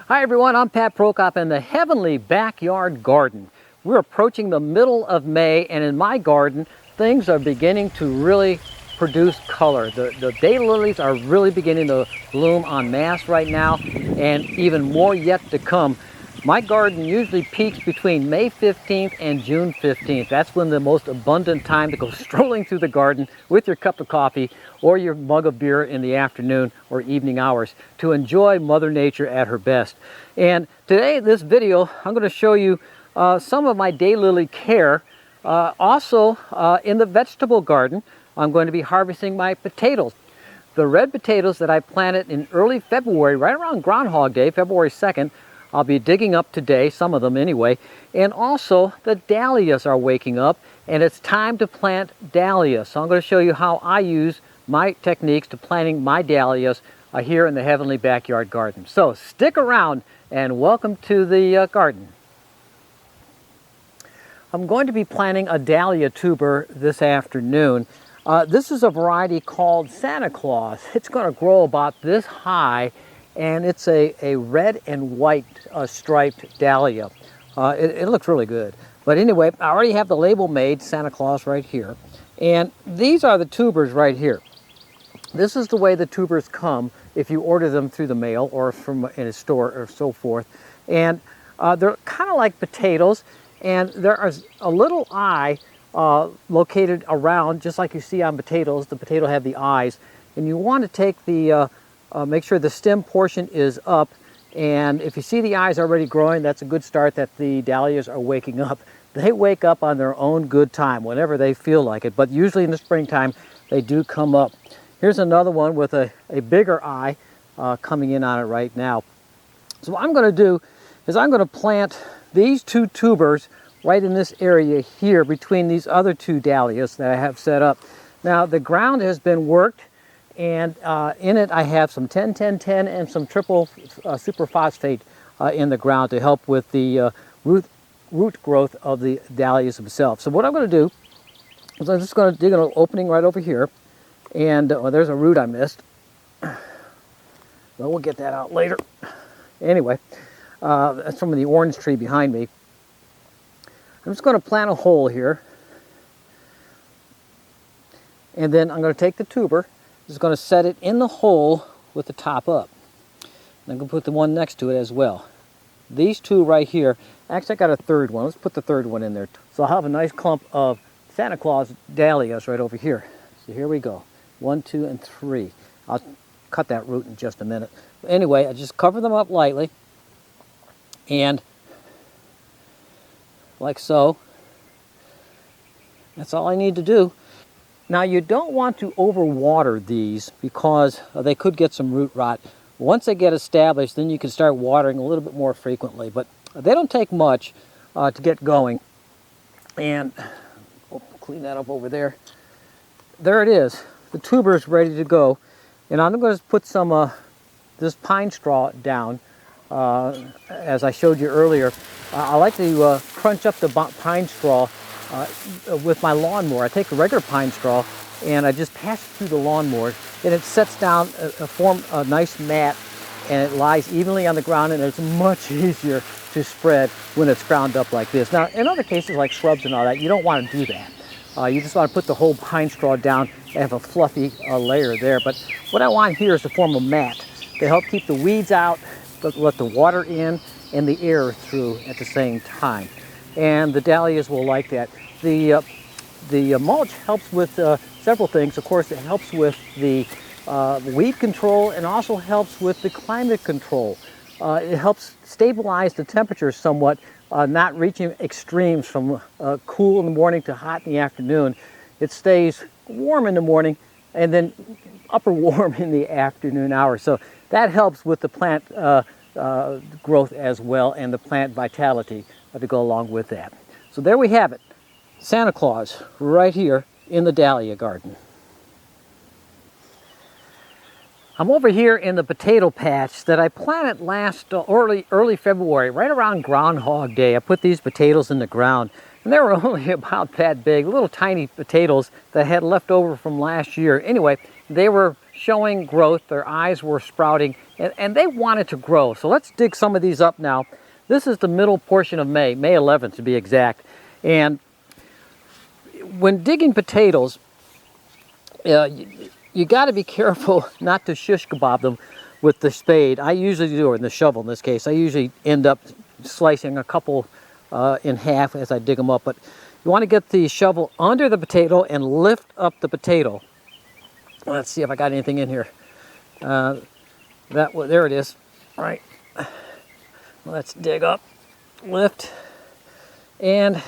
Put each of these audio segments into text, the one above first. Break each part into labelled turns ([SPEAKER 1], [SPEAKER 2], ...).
[SPEAKER 1] Hi everyone, I'm Pat Prokop in the Heavenly Backyard Garden. We're approaching the middle of May, and in my garden, things are beginning to really produce color. The daylilies are really beginning to bloom en masse right now, and even more yet to come. My garden usually peaks between May 15th and June 15th. That's when the most abundant time to go strolling through the garden with your cup of coffee or your mug of beer in the afternoon or evening hours to enjoy Mother Nature at her best. And today, in this video, I'm going to show you some of my Daylily Care. Also, in the vegetable garden, I'm going to be harvesting my potatoes. The red potatoes that I planted in early February, right around Groundhog Day, February 2nd, I'll be digging up today, some of them anyway. And also the dahlias are waking up, and it's time to plant dahlias. So I'm going to show you how I use my techniques to planting my dahlias here in the Heavenly Backyard Garden. So stick around and welcome to the garden. I'm going to be planting a dahlia tuber this afternoon. This is a variety called Santa Claus. It's going to grow about this high, and it's a red and white striped dahlia. It looks really good. But anyway, I already have the label made, Santa Claus, right here. And these are the tubers right here. This is the way the tubers come if you order them through the mail or from in a store or so forth. And they're kind of like potatoes, and there is a little eye located around, just like you see on potatoes. The potato have the eyes. And you want to take the make sure the stem portion is up, and if you see the eyes already growing, that's a good start that the dahlias are waking up. They wake up on their own good time, whenever they feel like it, but usually in the springtime they do come up. Here's another one with a bigger eye coming in on it right now. So what I'm going to do is I'm going to plant these two tubers right in this area here between these other two dahlias that I have set up. Now the ground has been worked, and in it I have some 10-10-10 and some triple superphosphate in the ground to help with the root growth of the dahlias themselves. So what I'm going to do is I'm just going to dig an opening right over here, and there's a root I missed. Well, we'll get that out later. Anyway, that's from the orange tree behind me. I'm just going to plant a hole here, and then I'm going to take the tuber. Just going to set it in the hole with the top up. And I'm going to put the one next to it as well. These two right here, actually I got a third one. Let's put the third one in there. So I'll have a nice clump of Santa Claus dahlias right over here. So here we go. 1, 2, and 3. I'll cut that root in just a minute. Anyway, I just cover them up lightly, and like so. That's all I need to do. Now you don't want to overwater these because they could get some root rot. Once they get established, then you can start watering a little bit more frequently, but they don't take much to get going. And clean that up over there. There it is. The tuber is ready to go. And I'm going to put some this pine straw down. As I showed you earlier, I like to crunch up the pine straw with my lawnmower. I take a regular pine straw and I just pass it through the lawnmower, and it sets down, form a nice mat, and it lies evenly on the ground, and it's much easier to spread when it's ground up like this. Now, in other cases like shrubs and all that, you don't want to do that. You just want to put the whole pine straw down and have a fluffy layer there. But what I want here is to form a mat to help keep the weeds out, but let the water in and the air through at the same time. And the dahlias will like that. The mulch helps with several things. Of course, it helps with the weed control, and also helps with the climate control. It helps stabilize the temperature somewhat, not reaching extremes from cool in the morning to hot in the afternoon. It stays warm in the morning and then upper warm in the afternoon hours. So that helps with the plant growth as well, and the plant vitality to go along with that. So there we have it. Santa Claus right here in the dahlia garden. I'm over here in the potato patch that I planted last early February, right around Groundhog Day. I put these potatoes in the ground, and they were only about that big, little tiny potatoes that I had left over from last year. Anyway, they were showing growth. Their eyes were sprouting, and they wanted to grow. So let's dig some of these up now. This is the middle portion of May, May 11th to be exact. And when digging potatoes, you got to be careful not to shish kebab them with the spade. I usually do, or in the shovel in this case. I usually end up slicing a couple in half as I dig them up. But you want to get the shovel under the potato and lift up the potato. Let's see if I got anything in here. There it is. All right. Let's dig up, lift, and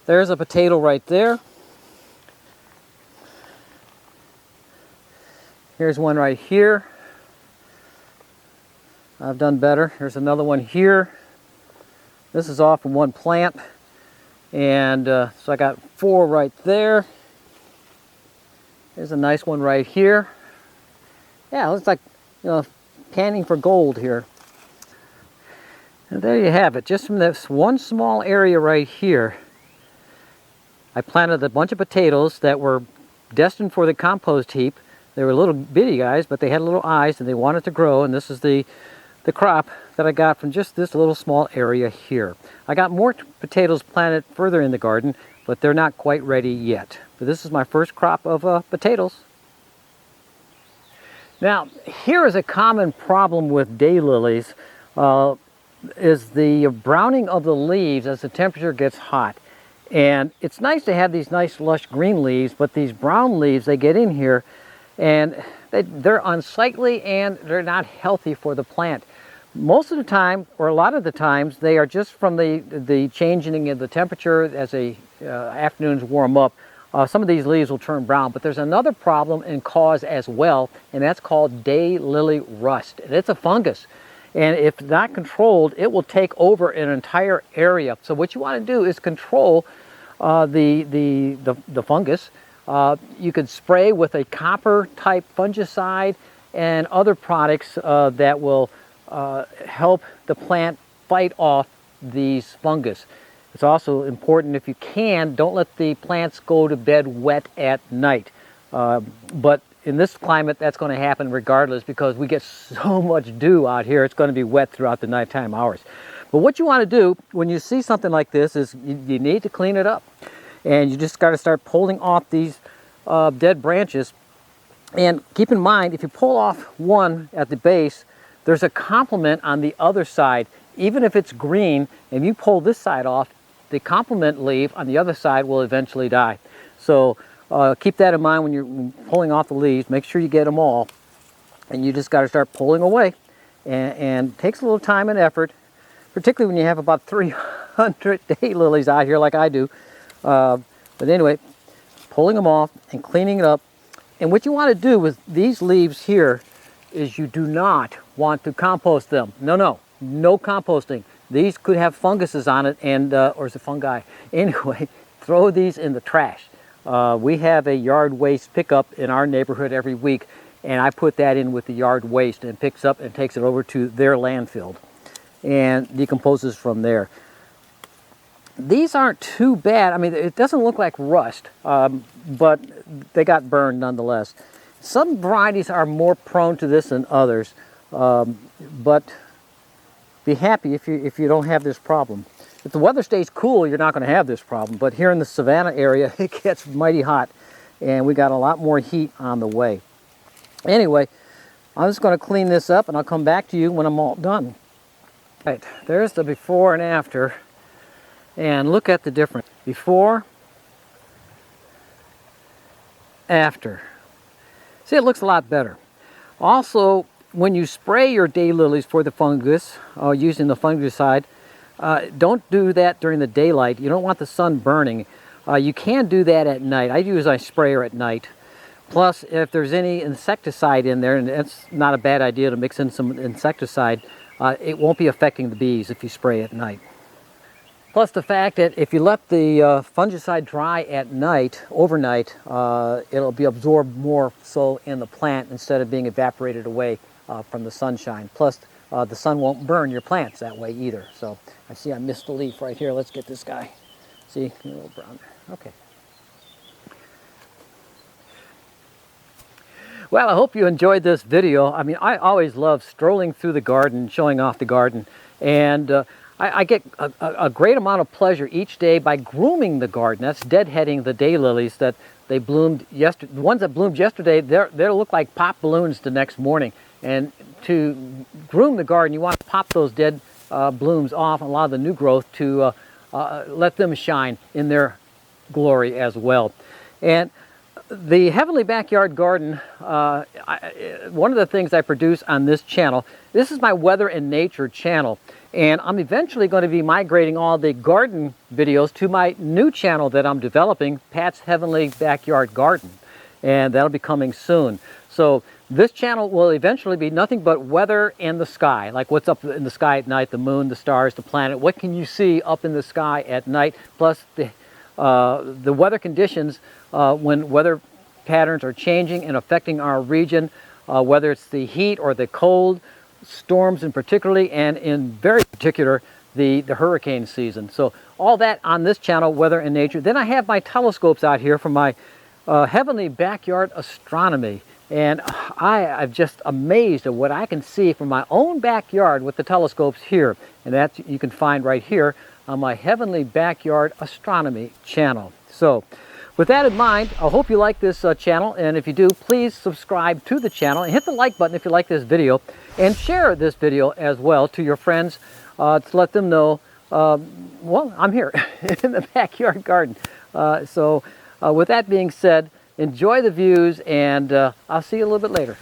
[SPEAKER 1] there's a potato right there. Here's one right here. I've done better. There's another one here. This is all from one plant. And so I got 4 right there. There's a nice one right here. Yeah, it looks like, you know, panning for gold here. And there you have it. Just from this one small area right here, I planted a bunch of potatoes that were destined for the compost heap. They were little bitty guys, but they had little eyes and they wanted to grow. And this is the crop that I got from just this little small area here. I got more potatoes planted further in the garden, but they're not quite ready yet. But this is my first crop of potatoes. Now, here is a common problem with daylilies, is the browning of the leaves as the temperature gets hot. And it's nice to have these nice lush green leaves, but these brown leaves, they get in here and they're unsightly and they're not healthy for the plant. Most of the time, or a lot of the times, they are just from the changing of the temperature as the afternoons warm up. Some of these leaves will turn brown, but there's another problem and cause as well, and that's called daylily rust. And it's a fungus, and if not controlled, it will take over an entire area. So what you want to do is control the fungus. You could spray with a copper type fungicide and other products that will help the plant fight off these fungus. It's also important, if you can, don't let the plants go to bed wet at night. But in this climate, that's going to happen regardless because we get so much dew out here. It's going to be wet throughout the nighttime hours. But what you want to do when you see something like this is you need to clean it up. And you just got to start pulling off these dead branches. And keep in mind, if you pull off one at the base, there's a complement on the other side. Even if it's green and you pull this side off, the complement leaf on the other side will eventually die. So keep that in mind when you're pulling off the leaves. Make sure you get them all. And you just got to start pulling away. And it takes a little time and effort, particularly when you have about 300 daylilies out here like I do. But anyway, pulling them off and cleaning it up. And what you want to do with these leaves here is you do not want to compost them. No composting. These could have funguses on it, and or is it fungi? Anyway, throw these in the trash. We have a yard waste pickup in our neighborhood every week, and I put that in with the yard waste and picks up and takes it over to their landfill and decomposes from there. These aren't too bad. I mean, it doesn't look like rust, but they got burned nonetheless. Some varieties are more prone to this than others, but be happy if you don't have this problem. If the weather stays cool, you're not going to have this problem, but here in the Savannah area, it gets mighty hot, and we got a lot more heat on the way. Anyway, I'm just going to clean this up, and I'll come back to you when I'm all done. All right, there's the before and after. And look at the difference. Before, after. See, it looks a lot better. Also, when you spray your daylilies for the fungus, using the fungicide, don't do that during the daylight. You don't want the sun burning. You can do that at night. I use my sprayer at night. Plus, if there's any insecticide in there, and it's not a bad idea to mix in some insecticide, it won't be affecting the bees if you spray at night. Plus the fact that if you let the fungicide dry at night, overnight, it'll be absorbed more so in the plant instead of being evaporated away from the sunshine. Plus the sun won't burn your plants that way either. So I see I missed a leaf right here. Let's get this guy. See, a little brown there. Okay. Well, I hope you enjoyed this video. I mean, I always love strolling through the garden, showing off the garden, and I get a great amount of pleasure each day by grooming the garden. That's deadheading the daylilies that they bloomed yesterday. The ones that bloomed yesterday, they'll look like pop balloons the next morning. And to groom the garden, you want to pop those dead blooms off and allow the new growth to let them shine in their glory as well. And the Heavenly Backyard Garden, one of the things I produce on this channel, this is my weather and nature channel, and I'm eventually going to be migrating all the garden videos to my new channel that I'm developing, Pat's Heavenly Backyard Garden, and that'll be coming soon. So this channel will eventually be nothing but weather and the sky, like what's up in the sky at night, the moon, the stars, the planet, what can you see up in the sky at night, plus the weather conditions when weather patterns are changing and affecting our region, whether it's the heat or the cold, storms in particularly, and in very particular the hurricane season. So all that on this channel, weather and nature. Then I have my telescopes out here for my Heavenly Backyard Astronomy, and I'm just amazed at what I can see from my own backyard with the telescopes here, and that you can find right here on my Heavenly Backyard Astronomy channel. So with that in mind, I hope you like this channel, and if you do, please subscribe to the channel and hit the like button if you like this video, and share this video as well to your friends to let them know, well, I'm here in the backyard garden. So with that being said, enjoy the views, and I'll see you a little bit later.